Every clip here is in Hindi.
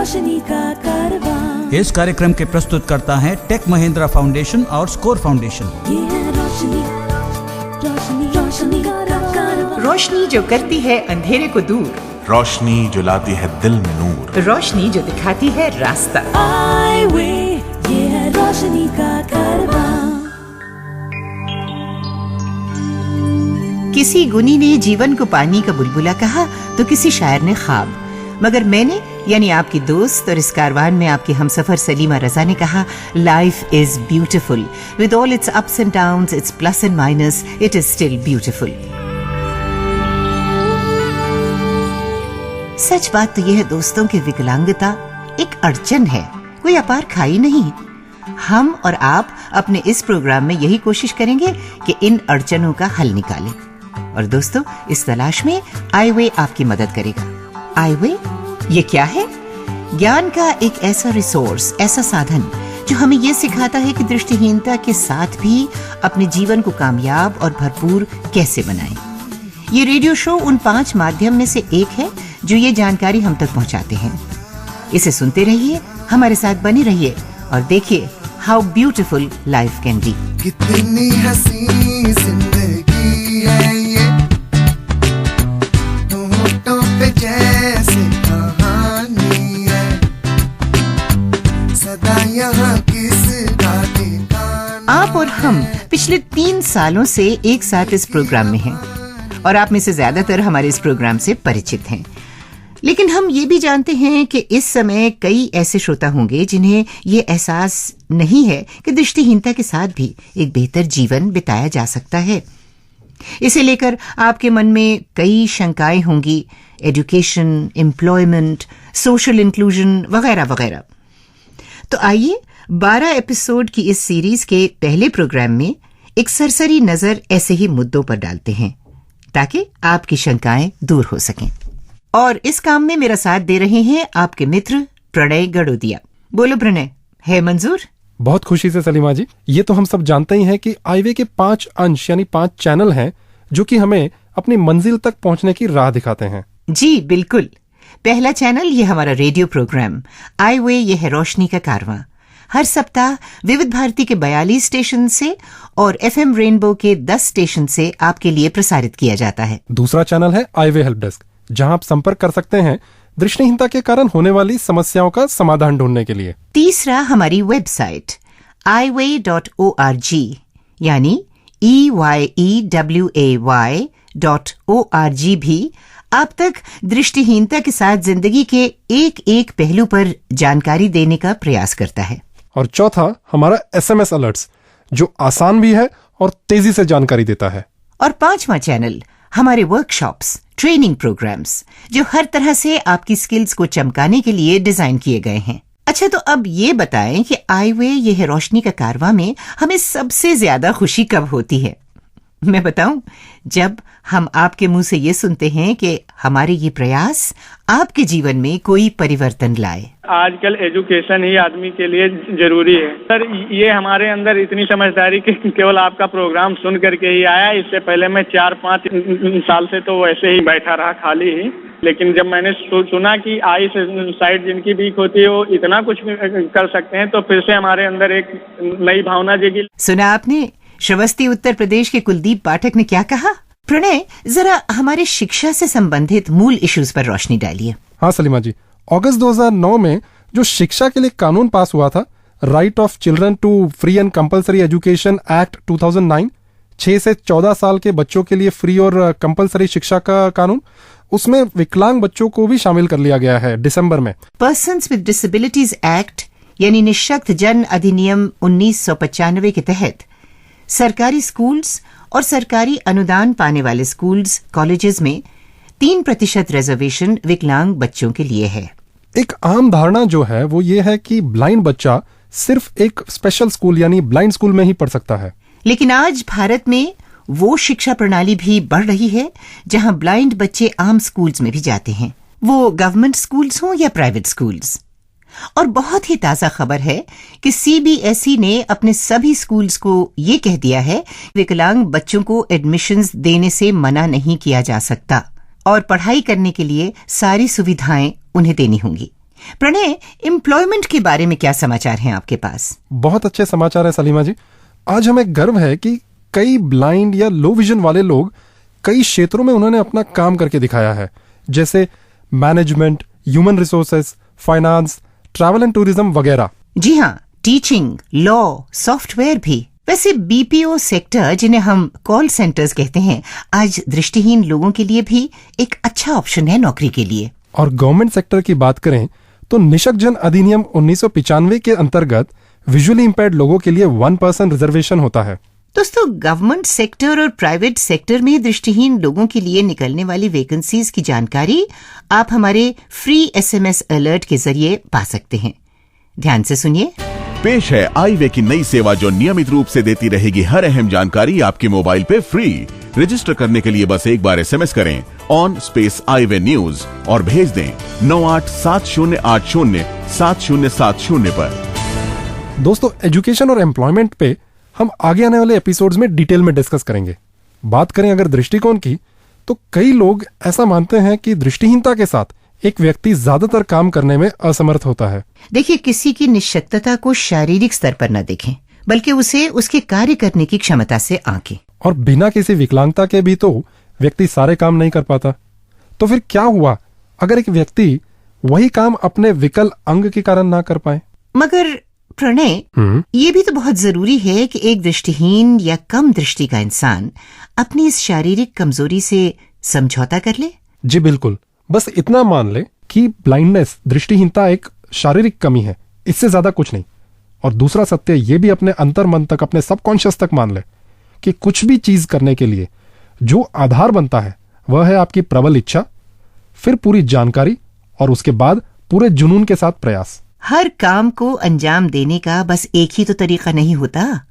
रोशनी का कारवां। इस कार्यक्रम के प्रस्तुत करता है टेक महिंद्रा फाउंडेशन और स्कोर फाउंडेशन। ये है रोशनी, रोशनी, रोशनी का कारवां। रोशनी जो करती है अंधेरे को दूर, रोशनी जो लाती है दिल में नूर, रोशनी जो दिखाती है रास्ता। आई वे, ये है रोशनी का कारवां। किसी गुनी ने जीवन को पानी का बुलबुला कहा तो किसी शायर ने ख्वाब, मगर मैंने यानी आपकी दोस्त और इस कारवान में आपकी हमसफर सलीमा रजा ने कहा, life is beautiful with all its ups and downs, its plus and minus, it is still beautiful. सच बात तो यह है दोस्तों की विकलांगता एक अड़चन है, कोई अपार खाई नहीं। हम और आप अपने इस प्रोग्राम में यही कोशिश करेंगे कि इन अड़चनों का हल निकालें। और दोस्तों, इस तलाश में आई वे आपकी मदद करेगा। आई वे ये क्या है? ज्ञान का एक ऐसा रिसोर्स, ऐसा साधन जो हमें ये सिखाता है कि दृष्टिहीनता के साथ भी अपने जीवन को कामयाब और भरपूर कैसे बनाएं। ये रेडियो शो उन 5 माध्यम में से एक है जो ये जानकारी हम तक पहुंचाते हैं। इसे सुनते रहिए, हमारे साथ बने रहिए और देखिए how beautiful life can be. कितनी हसी जिंदगी है ये, होठों पे जैसे कहानी है, सदा यहाँ किस बात का। आप और हम पिछले 3 सालों से एक साथ इस प्रोग्राम में हैं और आप में से ज्यादातर हमारे इस प्रोग्राम से परिचित हैं। लेकिन हम ये भी जानते हैं कि इस समय कई ऐसे श्रोता होंगे जिन्हें ये एहसास नहीं है कि दृष्टिहीनता के साथ भी एक बेहतर जीवन बिताया जा सकता है। इसे लेकर आपके मन में कई शंकाएं होंगी, एजुकेशन, एम्प्लॉयमेंट, सोशल इंक्लूजन वगैरह वगैरह। तो आइए 12 एपिसोड की इस सीरीज के पहले प्रोग्राम में एक सरसरी नजर ऐसे ही मुद्दों पर डालते हैं ताकि आपकी शंकाएं दूर हो सकें। और इस काम में मेरा साथ दे रहे हैं आपके मित्र प्रणय गड़ोदिया। बोलो प्रणय, है मंजूर? बहुत खुशी से सलीमा जी। ये तो हम सब जानते ही हैं कि आईवे के 5 अंश यानी 5 चैनल हैं जो कि हमें अपनी मंजिल तक पहुंचने की राह दिखाते हैं। जी बिल्कुल। पहला चैनल ये हमारा रेडियो प्रोग्राम आई वे, ये है रोशनी का कारवां। हर सप्ताह विविध भारती के 42 स्टेशन से और FM रेनबो के 10 स्टेशन से आपके लिए प्रसारित किया जाता है। दूसरा चैनल है आईवे हेल्प डेस्क, जहां आप संपर्क कर सकते हैं दृष्टिहीनता के कारण होने वाली समस्याओं का समाधान ढूंढने के लिए। तीसरा हमारी वेबसाइट iway.org यानी EYEWAY.org भी आप तक दृष्टिहीनता के साथ जिंदगी के एक एक पहलू पर जानकारी देने का प्रयास करता है। और चौथा हमारा SMS अलर्ट्स, जो आसान भी है और तेजी से जानकारी देता है। और 5वां चैनल हमारे वर्कशॉप्स, ट्रेनिंग प्रोग्राम्स, जो हर तरह से आपकी स्किल्स को चमकाने के लिए डिजाइन किए गए हैं। अच्छा, तो अब ये बताएं कि आई वे, ये है रोशनी का कारवां में हमें सबसे ज्यादा खुशी कब होती है? मैं बताऊं, जब हम आपके मुंह से ये सुनते हैं कि हमारे ये प्रयास आपके जीवन में कोई परिवर्तन लाए। आजकल एजुकेशन ही आदमी के लिए जरूरी है सर। ये हमारे अंदर इतनी समझदारी कि केवल आपका प्रोग्राम सुन करके ही आया। इससे पहले मैं 4-5 साल से तो वैसे ही बैठा रहा खाली ही, लेकिन जब मैंने सुना कि आई साइड जिनकी वीक होती है वो इतना कुछ कर सकते हैं, तो फिर से हमारे अंदर एक नई भावना जगी। सुना आपने श्रवस्ती उत्तर प्रदेश के कुलदीप पाठक ने क्या कहा? प्रणय, जरा हमारे शिक्षा से संबंधित मूल इश्यूज पर रोशनी डालिए। हाँ सलीमा जी, अगस्त 2009 में जो शिक्षा के लिए कानून पास हुआ था, right of children to free and compulsory education act 2009, 6 से 14 साल के बच्चों के लिए फ्री और कंपलसरी शिक्षा का कानून, उसमें विकलांग बच्चों को भी शामिल कर लिया गया है दिसंबर में। पर्सन्स विद डिसेबिलिटीज एक्ट यानी निःशक्त जन अधिनियम 1995 के तहत सरकारी स्कूल्स और सरकारी अनुदान पाने वाले स्कूल्स, कॉलेजेस में 3% रिजर्वेशन विकलांग बच्चों के लिए है। एक आम धारणा जो है वो ये है कि ब्लाइंड बच्चा सिर्फ एक स्पेशल स्कूल यानी ब्लाइंड स्कूल में ही पढ़ सकता है। लेकिन आज भारत में वो शिक्षा प्रणाली भी बढ़ रही है जहां ब्लाइंड बच्चे आम स्कूल्स में भी जाते हैं, वो गवर्नमेंट स्कूल्स हों या प्राइवेट स्कूल्स। और बहुत ही ताजा खबर है कि CBSE ने अपने सभी स्कूल्स को ये कह दिया है विकलांग बच्चों को एडमिशन्स देने से मना नहीं किया जा सकता और पढ़ाई करने के लिए सारी सुविधाएं उन्हें देनी होंगी। प्रणय, एम्प्लॉयमेंट के बारे में क्या समाचार हैं आपके पास? बहुत अच्छे समाचार है सलीमा जी। आज हमें गर्व है कि कई ब्लाइंड या लो विजन वाले लोग कई क्षेत्रों में उन्होंने अपना काम करके दिखाया है, जैसे management, human resources, finance, travel and tourism वगैरह। जी हाँ, टीचिंग, लॉ, सॉफ्टवेयर भी। वैसे बीपीओ सेक्टर, जिन्हें हम कॉल सेंटर्स कहते हैं, आज दृष्टिहीन लोगों के लिए भी एक अच्छा ऑप्शन है नौकरी के लिए। और गवर्नमेंट सेक्टर की बात करें तो निशक्तजन अधिनियम 1995 के अंतर्गत विजुअली इंपेयर्ड लोगों के लिए 1% रिजर्वेशन होता है। दोस्तों, गवर्नमेंट सेक्टर और प्राइवेट सेक्टर में दृष्टिहीन लोगों के लिए निकलने वाली वैकेंसीज की जानकारी आप हमारे फ्री एसएमएस अलर्ट के जरिए पा सकते हैं। ध्यान से सुनिए। पेश है आईवे की नई सेवा जो नियमित रूप से देती रहेगी हर अहम जानकारी आपके मोबाइल पे फ्री। रजिस्टर करने के लिए बस एक बार एसएमएस करें ऑन स्पेस आईवे न्यूज और भेज दें 9870807070 पर। दोस्तों, एजुकेशन और एम्प्लॉयमेंट पे हम आगे आने वाले एपिसोड्स में डिटेल में डिस्कस करेंगे। बात करें अगर दृष्टिकोण की, तो कई लोग ऐसा मानते हैं कि दृष्टिहीनता के साथ एक व्यक्ति ज्यादातर काम करने में असमर्थ होता है। देखिए, किसी की निःशक्तता को शारीरिक स्तर पर न देखें, बल्कि उसे उसके कार्य करने की क्षमता से आंकें। और बिना किसी विकलांगता के भी तो व्यक्ति सारे काम नहीं कर पाता। तो फिर क्या हुआ अगर एक व्यक्ति वही काम अपने विकल अंग के कारण ना कर पाए? मगर प्रणय, ये भी तो बहुत जरूरी है कि एक दृष्टिहीन या कम दृष्टि का इंसान अपनी इस शारीरिक कमजोरी से समझौता कर ले। जी बिल्कुल, बस इतना मान ले कि ब्लाइंडनेस, दृष्टिहीनता एक शारीरिक कमी है, इससे ज्यादा कुछ नहीं। और दूसरा सत्य ये भी अपने अंतर मन तक, अपने सबकॉन्शियस तक मान ले कि कुछ भी चीज करने के लिए जो आधार बनता है वह है आपकी प्रबल इच्छा, फिर पूरी जानकारी और उसके बाद पूरे जुनून के साथ प्रयास। हर काम को अंजाम देने का बस एक ही तो तरीका नहीं होता।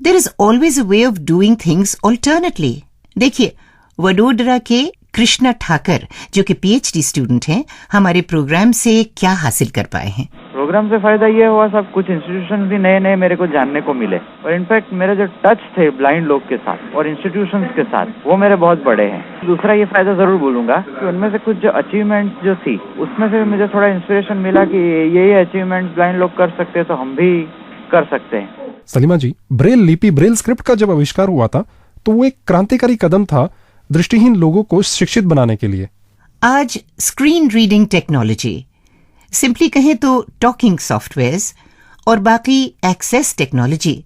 There is always a way of doing things alternatively. देखिए, वडोदरा के कृष्णा ठाकर, जो कि पीएचडी स्टूडेंट हैं, हमारे प्रोग्राम से क्या हासिल कर पाए हैं? प्रोग्राम से फायदा ये हुआ, सब कुछ इंस्टीट्यूशन भी नए नए मेरे को जानने को मिले, और इनफैक्ट मेरे जो टच थे ब्लाइंड लोग के साथ और इंस्टीट्यूशंस के साथ, वो मेरे बहुत बड़े हैं। दूसरा ये फायदा जरूर बोलूंगा कि उनमें से कुछ जो अचीवमेंट जो थी, उसमें से मुझे थोड़ा इंस्पिरेशन मिला कि ये अचीवमेंट ब्लाइंड लोग कर सकते हैं तो हम भी कर सकते हैं। सलीमा जी, ब्रेल लिपि, ब्रेल स्क्रिप्ट का जब आविष्कार हुआ था तो वो एक क्रांतिकारी कदम था दृष्टिहीन लोगों को शिक्षित बनाने के लिए। आज स्क्रीन रीडिंग टेक्नोलॉजी, सिंपली कहें तो टॉकिंग सॉफ्टवेयर्स और बाकी एक्सेस टेक्नोलॉजी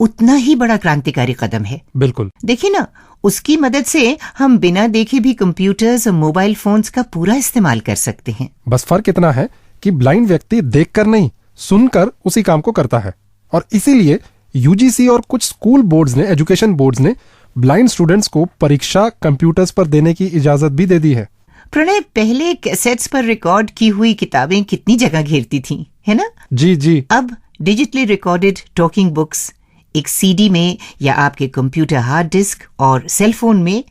उतना ही बड़ा क्रांतिकारी कदम है। बिल्कुल, देखिए ना, उसकी मदद से हम बिना देखे भी कंप्यूटर्स और मोबाइल फोन्स का पूरा इस्तेमाल कर सकते हैं। बस फर्क इतना है कि ब्लाइंड व्यक्ति देखकर नहीं, सुनकर उसी काम को करता है। और इसीलिए यूजीसी और कुछ स्कूल बोर्ड्स ने, एजुकेशन बोर्ड्स ने ब्लाइंड स्टूडेंट्स को परीक्षा कंप्यूटर्स पर देने की इजाजत भी दे दी है। प्रणय, पहले कैसेट्स पर रिकॉर्ड की हुई किताबें कितनी जगह घेरती थीं, है ना? जी जी। अब डिजिटली रिकॉर्डेड टॉकिंग बुक्स एक सीडी में या आपके कंप्यूटर हार्ड डिस्क और सेल फोन में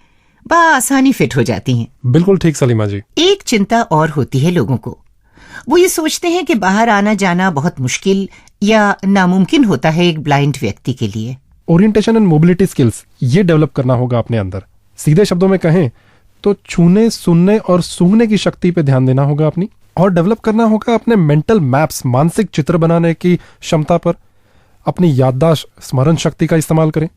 बआसानी फिट हो जाती हैं। बिल्कुल ठीक सलीमा जी। एक चिंता और होती है लोगों को, वो ये सोचते हैं कि बाहर आना जाना बहुत मुश्किल या नामुमकिन होता है एक ब्लाइंड व्यक्ति के लिए। ओरिएंटेशन एंड मोबिलिटी स्किल्स ये डेवलप करना होगा अपने अंदर। सीधे शब्दों में कहें तो छूने, सुनने और सूंघने की शक्ति पे ध्यान देना होगा अपनी, और डेवलप करना होगा अपने मेंटल मैप्स, मानसिक चित्र बनाने की क्षमता पर। अपनी याददाश्त, स्मरण शक्ति का इस्तेमाल करें,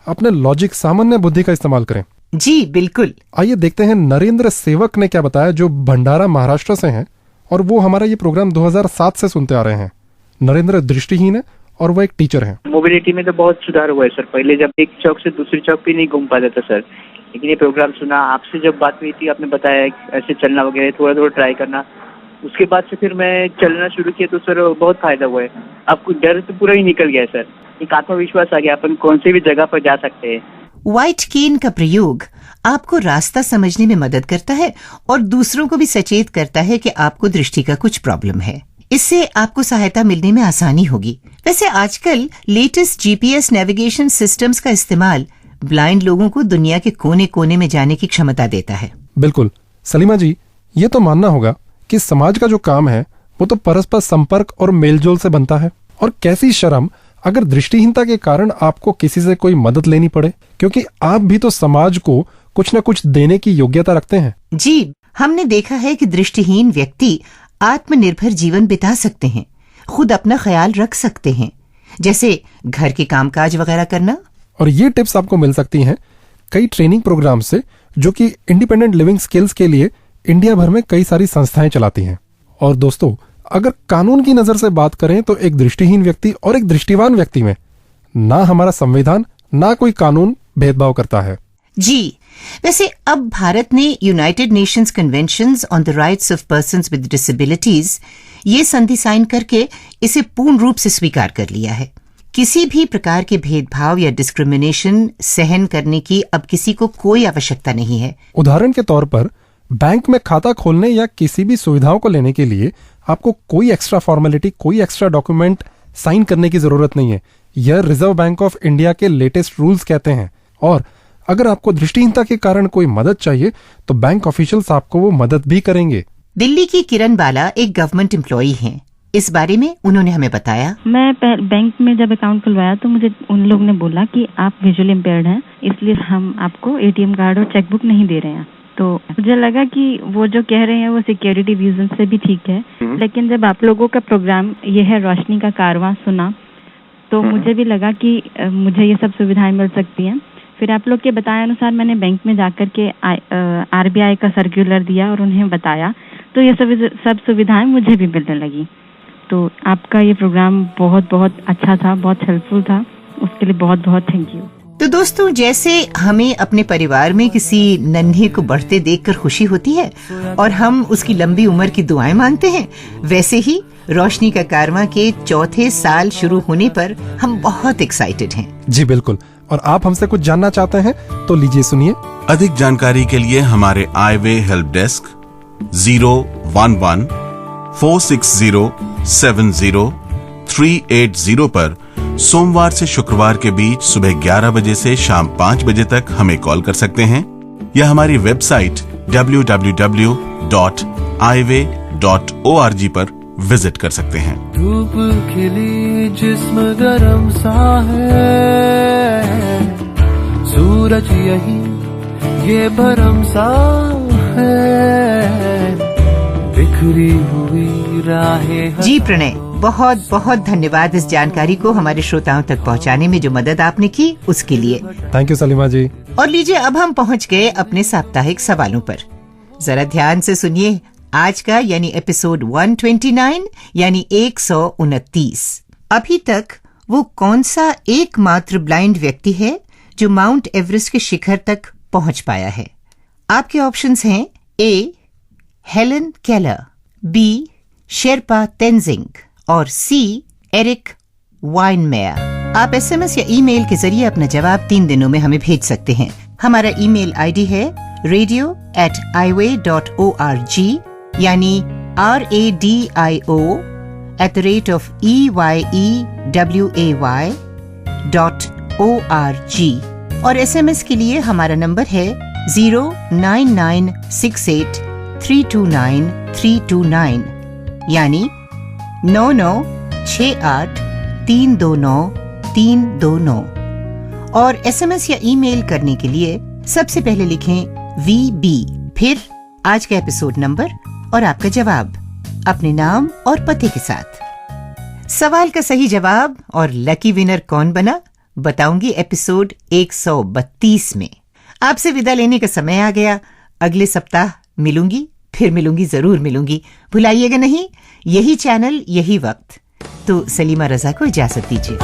अपने लॉजिक, सामान्य बुद्धि का इस्तेमाल करें। जी बिल्कुल। आइए देखते हैं नरेंद्र सेवक ने क्या बताया, जो भंडारा महाराष्ट्र से हैं और वो हमारा ये प्रोग्राम 2007 से सुनते आ रहे हैं। नरेंद्र दृष्टिहीन है और वो एक टीचर हैं। मोबिलिटी में तो बहुत सुधार हुआ है सर। पहले जब एक चौक से दूसरी चौक पे नहीं घूम पाता था सर, लेकिन ये प्रोग्राम सुना, आपसे जब बात हुई थी, आपने बताया ऐसे चलना वगैरह थोड़ा थोड़ा ट्राई करना, उसके बाद से फिर मैं चलना शुरू किया तो सर बहुत फायदा हुआ है। आपको डर तो पूरा ही निकल गया सर, एक आत्मविश्वास आ गया, अपन कौन सी भी जगह पर जा सकते हैं। व्हाइट केन का प्रयोग आपको रास्ता समझने में मदद करता है और दूसरों को भी सचेत करता है कि आपको दृष्टि का कुछ प्रॉब्लम है। इससे आपको सहायता मिलने में आसानी होगी। वैसे आजकल लेटेस्ट जीपीएस नेविगेशन सिस्टम्स का इस्तेमाल ब्लाइंड लोगों को दुनिया के कोने कोने में जाने की क्षमता देता है। बिल्कुल सलीमा जी, ये तो मानना होगा कि समाज का जो काम है वो तो परस्पर संपर्क और मेलजोल से बनता है। और कैसी शर्म अगर दृष्टिहीनता के कारण आपको किसी से कोई मदद लेनी पड़े, क्योंकि आप भी तो समाज को कुछ न कुछ देने की योग्यता रखते हैं। जी, हमने देखा है कि दृष्टिहीन व्यक्ति आत्मनिर्भर जीवन बिता सकते हैं, खुद अपना ख्याल रख सकते हैं, जैसे घर के कामकाज वगैरह करना। और ये टिप्स आपको मिल सकती हैं कई ट्रेनिंग प्रोग्राम से, जो कि इंडिपेंडेंट लिविंग स्किल्स के लिए इंडिया भर में कई सारी संस्थाएं चलाती हैं। और दोस्तों, अगर कानून की नजर से बात करें तो एक दृष्टिहीन व्यक्ति और एक दृष्टिवान व्यक्ति में ना हमारा संविधान ना कोई कानून भेदभाव करता है। जी, वैसे अब भारत ने United Nations conventions on the rights of persons with disabilities ये संधि साइन करके इसे पूर्ण रूप से स्वीकार कर लिया है। किसी भी प्रकार के भेदभाव या डिस्क्रिमिनेशन सहन करने की अब किसी को कोई आवश्यकता नहीं है। उदाहरण के तौर पर बैंक में खाता खोलने या किसी भी सुविधाओं को लेने के लिए आपको कोई एक्स्ट्रा फॉर्मेलिटी, कोई एक्स्ट्रा डॉक्यूमेंट साइन करने की जरूरत नहीं है। यह रिजर्व बैंक ऑफ इंडिया के लेटेस्ट रूल्स कहते हैं। और अगर आपको दृष्टिहीनता के कारण कोई मदद चाहिए तो बैंक ऑफिशियल्स आपको वो मदद भी करेंगे। दिल्ली की किरण बाला एक गवर्नमेंट एम्प्लॉई हैं। इस बारे में उन्होंने हमें बताया। मैं बैंक में जब अकाउंट खुलवाया तो मुझे उन लोग ने बोला कि आप विजुअली इम्पेयर्ड हैं, इसलिए हम आपको एटीएम कार्ड और चेकबुक नहीं दे रहे हैं। तो मुझे लगा कि वो जो कह रहे हैं वो सिक्योरिटी रीजन से भी ठीक है, लेकिन जब आप लोगों का प्रोग्राम ये है रोशनी का कारवां सुना तो मुझे भी लगा कि मुझे ये सब सुविधाएं मिल सकती हैं। फिर आप लोग के बताए अनुसार मैंने बैंक में जाकर के आरबीआई का सर्कुलर दिया और उन्हें बताया, तो ये सब सुविधाएं मुझे भी मिलने लगी। तो आपका ये प्रोग्राम बहुत बहुत अच्छा था, बहुत हेल्पफुल था, उसके लिए बहुत बहुत थैंक यू। तो दोस्तों, जैसे हमें अपने परिवार में किसी नन्हे को बढ़ते देखकर खुशी होती है और हम उसकी लंबी उम्र की दुआएं मांगते हैं, वैसे ही रोशनी का कारवां के चौथे साल शुरू होने पर हम बहुत एक्साइटेड हैं। जी बिल्कुल। और आप हमसे कुछ जानना चाहते हैं तो लीजिए सुनिए। अधिक जानकारी के लिए हमारे आईवे हेल्प डेस्क 011-460-70-380 पर सोमवार से शुक्रवार के बीच सुबह 11 बजे से शाम 5 बजे तक हमें कॉल कर सकते हैं, या हमारी वेबसाइट www.ive.org पर विजिट कर सकते हैं। धूप खिली जिस्म गरम सा है, सूरज यही ये भरम सा है, बिखरी हुई राहें। जी प्रणय, बहुत बहुत धन्यवाद इस जानकारी को हमारे श्रोताओं तक पहुंचाने में जो मदद आपने की उसके लिए। थैंक यू सलीमा जी। और लीजिए, अब हम पहुंच गए अपने साप्ताहिक सवालों पर। जरा ध्यान से सुनिए आज का, यानी एपिसोड 129 यानी 129। अभी तक वो कौन सा एकमात्र ब्लाइंड व्यक्ति है जो माउंट एवरेस्ट के शिखर तक पहुंच पाया है? आपके ऑप्शंस हैं A Helen Keller, B Sherpa Tenzing और सी एरिक वाइनमेयर। आप एसएमएस या ईमेल के जरिए अपना जवाब 3 दिनों में हमें भेज सकते हैं। हमारा ईमेल आईडी है radio@iway.org यानी radio@EYEWAY.org। और एसएमएस के लिए हमारा नंबर है 09968329329 यानी 9968329329। और एसएमएस या ईमेल करने के लिए सबसे पहले लिखें VB, फिर आज का एपिसोड नंबर और आपका जवाब अपने नाम और पते के साथ। सवाल का सही जवाब और लकी विनर कौन बना बताऊंगी एपिसोड 132 में। आपसे विदा लेने का समय आ गया। अगले सप्ताह मिलूंगी, फिर मिलूंगी, जरूर मिलूंगी, भुलाइएगा नहीं। यही चैनल, यही वक्त। तो सलीमा रजा को इजाजत दीजिए।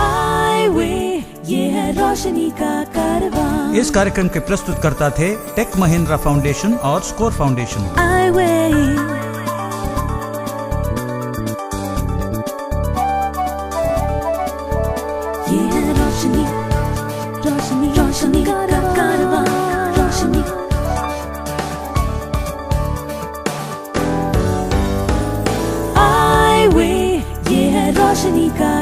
ये है रोशनी का कारवां। इस कार्यक्रम के प्रस्तुतकर्ता थे टेक महिंद्रा फाउंडेशन और स्कोर फाउंडेशन। ये है रोशनी, रोशनी, रोशनी का कारवां, रोशनी। ये है रोशनी का